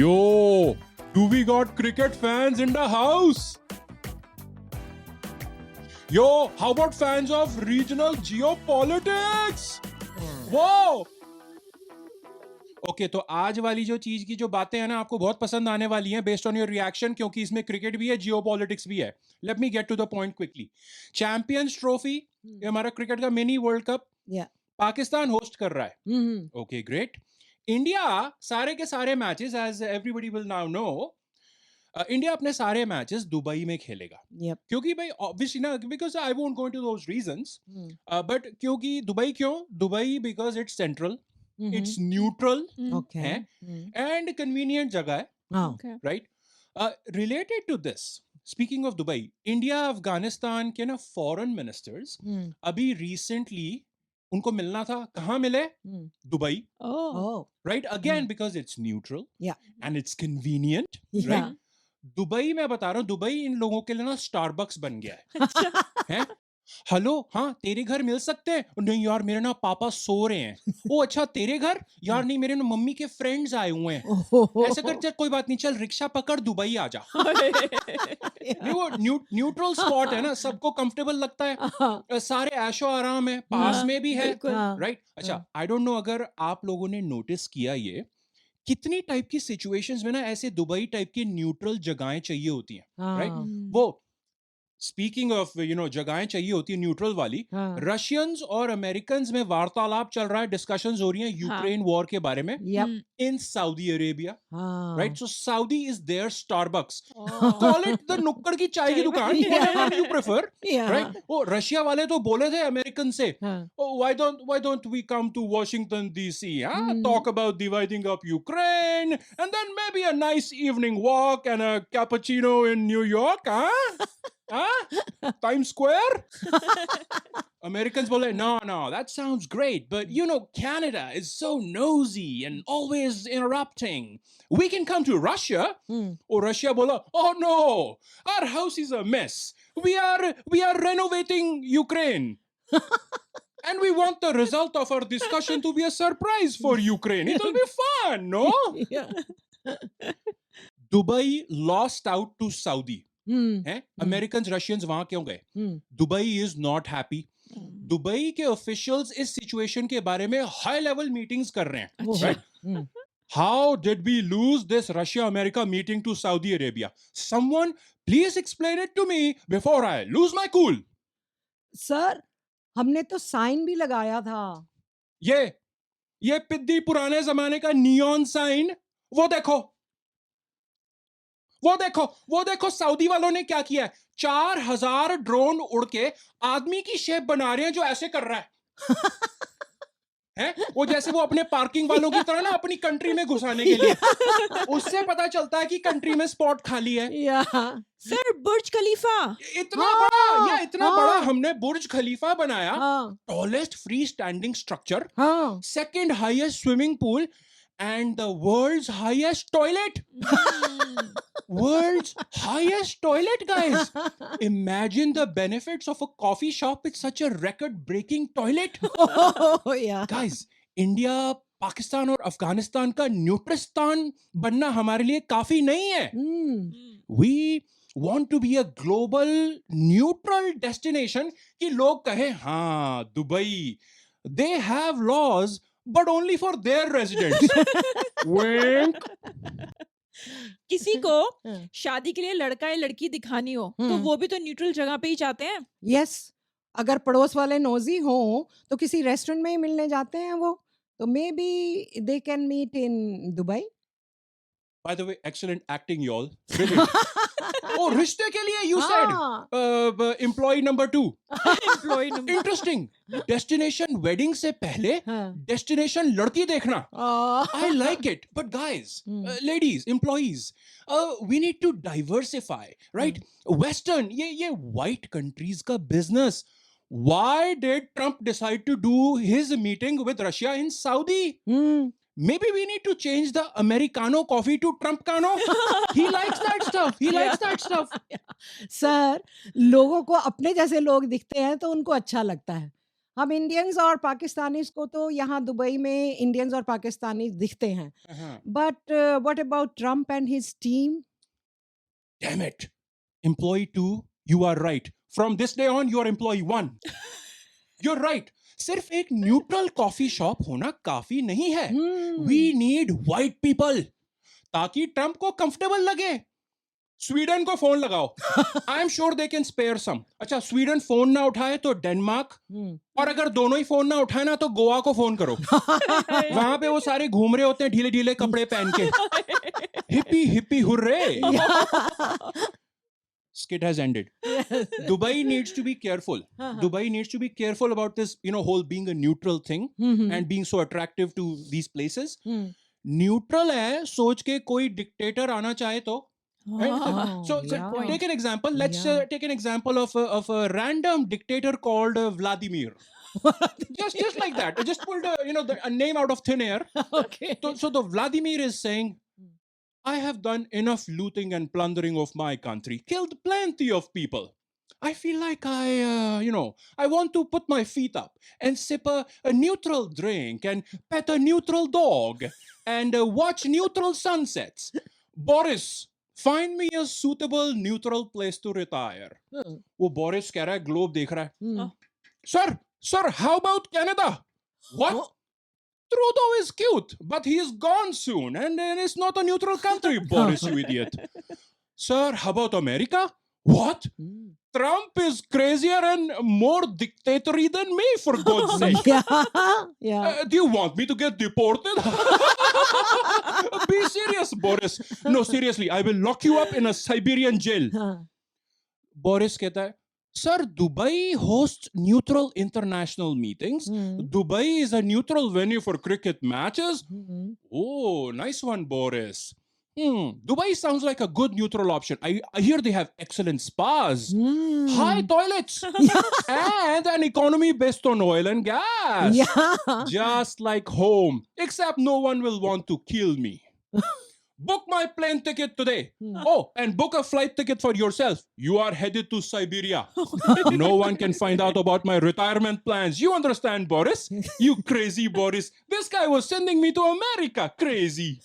Yo, do we got cricket fans in the house? Yo, how about fans of regional geopolitics? Whoa! Okay तो आज वाली जो चीज की जो बातें हैं ना आपको बहुत पसंद आने वाली हैं बेस्ड ऑन योर रिएक्शन क्योंकि इसमें क्रिकेट भी है जियोपॉलिटिक्स भी है. Let me get to the point quickly. Champions Trophy ये हमारा क्रिकेट का mini World Cup Pakistan host कर रहा है. Okay great. इंडिया सारे के सारे matches as everybody will now know India अपने सारे मैचेस दुबई में खेलेगा. क्योंकि भाई ऑब्वियसली ना because I won't go into those reasons but क्योंकि दुबई क्यों Dubai because it's central. It's neutral and convenient जगह है. Right? Related to this, speaking of Dubai, India, Afghanistan के ना foreign ministers अभी recently उनको मिलना था. कहाँ मिले? Dubai. Right? Again because it's neutral and it's convenient. Right? Dubai मैं बता रहा हूँ दुबई इन लोगों के लिए ना स्टारबक्स बन गया है. हेलो हाँ तेरे घर मिल सकते हैं? नहीं यार मेरे ना पापा सो रहे हैं. ओ अच्छा तेरे घर? यार नहीं मेरे ना मम्मी के फ्रेंड्स आए हुए हैं. ऐसा कर चल कोई बात नहीं चल रिक्शा पकड़ दुबई आ जा. नहीं वो न्यूट्रल स्पॉट है ना सबको कंफर्टेबल लगता है. सारे ऐशो आराम है पास में भी है. राइट. अच्छा आई डोंट नो अगर आप लोगों ने नोटिस किया ये कितनी टाइप की सिचुएशंस में ना ऐसे दुबई टाइप की न्यूट्रल जगहें चाहिए होती हैं. राइट. वो स्पीकिंग ऑफ जगहें चाहिए होती है न्यूट्रल वाली. रशियंस और अमेरिकन्स में वार्तालाप चल रहा है. डिस्कशंस हो रही हैं यूक्रेन वॉर के बारे में in Saudi Arabia. Right. So Saudi is there Starbucks. Call it the नुक्कड़ की चाय की दुकान व्हाटएवर यू प्रेफर. राइट. वो रशिया वाले तो बोले थे अमेरिकन से why don't we come to Washington DC talk about dividing up Ukraine and then maybe a nice evening walk and a cappuccino in New York. Times Square? Americans will say, no, that sounds great, but Canada is so nosy and always interrupting. We can come to Russia. Or Russia bola, oh no, our house is a mess. We are renovating Ukraine. And we want the result of our discussion to be a surprise for Ukraine. It'll be fun, no? Dubai lost out to Saudi. American Russians वहां क्यों गए? Dubai is not happy. Dubai के officials इस situation के बारे में high level meetings कर रहे हैं. Right. How did we lose this Russia America meeting to Saudi Arabia? Someone please explain it to me before I lose my cool. Sir हमने तो साइन भी लगाया था. ये पिद्दी पुराने जमाने का नियॉन साइन. वो देखो सऊदी वालों ने क्या किया है. 4000 ड्रोन उड़ के आदमी की शेप बना रहे हैं जो ऐसे कर रहा है. वो जैसे वो अपने पार्किंग वालों की तरह ना अपनी कंट्री में घुसाने के लिए. उससे पता चलता है कि कंट्री में स्पॉट खाली है. सर बुर्ज खलीफा इतना बड़ा हमने बुर्ज खलीफा बनाया. Tallest free standing structure, second highest swimming pool and the world's highest toilet. World's highest toilet, guys. Imagine the benefits of a coffee shop with such a record-breaking toilet. Guys, India, Pakistan और अफगानिस्तान का न्यूट्रिस्तान बनना हमारे लिए काफी नहीं है. We want to be a global neutral destination कि लोग कहें हाँ Dubai they have laws but only for their residents. Wink. किसी को शादी के लिए लड़का या लड़की दिखानी हो तो वो भी तो न्यूट्रल जगह पे ही जाते हैं. यस. अगर पड़ोस वाले नोजी हो तो किसी रेस्टोरेंट में ही मिलने जाते हैं वो. तो maybe they can meet in Dubai. By the way, excellent acting, y'all. Brilliant. Oh, रिश्ते के लिए you said employee number 2. Employee number. Interesting. Destination wedding से पहले destination लड़की देखना. I like it. But guys, ladies, employees, we need to diversify, right? Western, ये white countries का business. Why did Trump decide to do his meeting with Russia in Saudi? Maybe we need to change the Americano coffee to Trumpcano. He likes that stuff. Sir लोगों को अपने जैसे लोग दिखते हैं तो उनको अच्छा लगता है. हम इंडियंस और पाकिस्तानीज को तो यहाँ दुबई में इंडियंस और पाकिस्तानी दिखते हैं, but what about Trump and his team? Damn it. Employee 2, you are right. From this day on, you are employee 1. You're right. सिर्फ एक न्यूट्रल कॉफी शॉप होना काफी नहीं है. We need white people. ताकि ट्रम्प को कंफर्टेबल लगे. Sweden को फोन लगाओ. I am sure they can spare some. अच्छा, स्वीडन फोन ना उठाए तो डेनमार्क, और अगर दोनों ही फोन ना उठाए ना तो गोवा को फोन करो. वहां पे वो सारे घूम रहे होते हैं ढीले ढीले कपड़े पहन के. Hippie hippie hurray. Skit has ended. Dubai needs to be careful. Dubai needs to be careful about this, whole being a neutral thing and being so attractive to these places. Neutral है, सोच के कोई dictator आना चाहे तो. Right? So take an example. Let's take an example of a random dictator called Vladimir. just like that. Just pulled a name out of thin air. Okay. So the Vladimir is saying, I have done enough looting and plundering of my country, killed plenty of people. I feel like I want to put my feet up and sip a neutral drink and pet a neutral dog and watch neutral sunsets. Boris, find me a suitable neutral place to retire. वो Boris कह रहा है, globe देख रहा है. Sir, how about Canada? What? Trudeau is cute, but he is gone soon, and it's not a neutral country, Boris, you idiot. Sir, how about America? What? Trump is crazier and more dictatorial than me, for God's sake. Yeah. Do you want me to get deported? Be serious, Boris. No, seriously, I will lock you up in a Siberian jail. Boris कहता है, Sir, Dubai hosts neutral international meetings. Dubai is a neutral venue for cricket matches. Oh, nice one, Boris. Dubai sounds like a good neutral option. I hear they have excellent spas, high toilets, and an economy based on oil and gas. Yeah. Just like home, except no one will want to kill me. Book my plane ticket today. Oh, and book a flight ticket for yourself. You are headed to Siberia. No one can find out about my retirement plans. You understand, Boris? You crazy Boris. This guy was sending me to America. Crazy.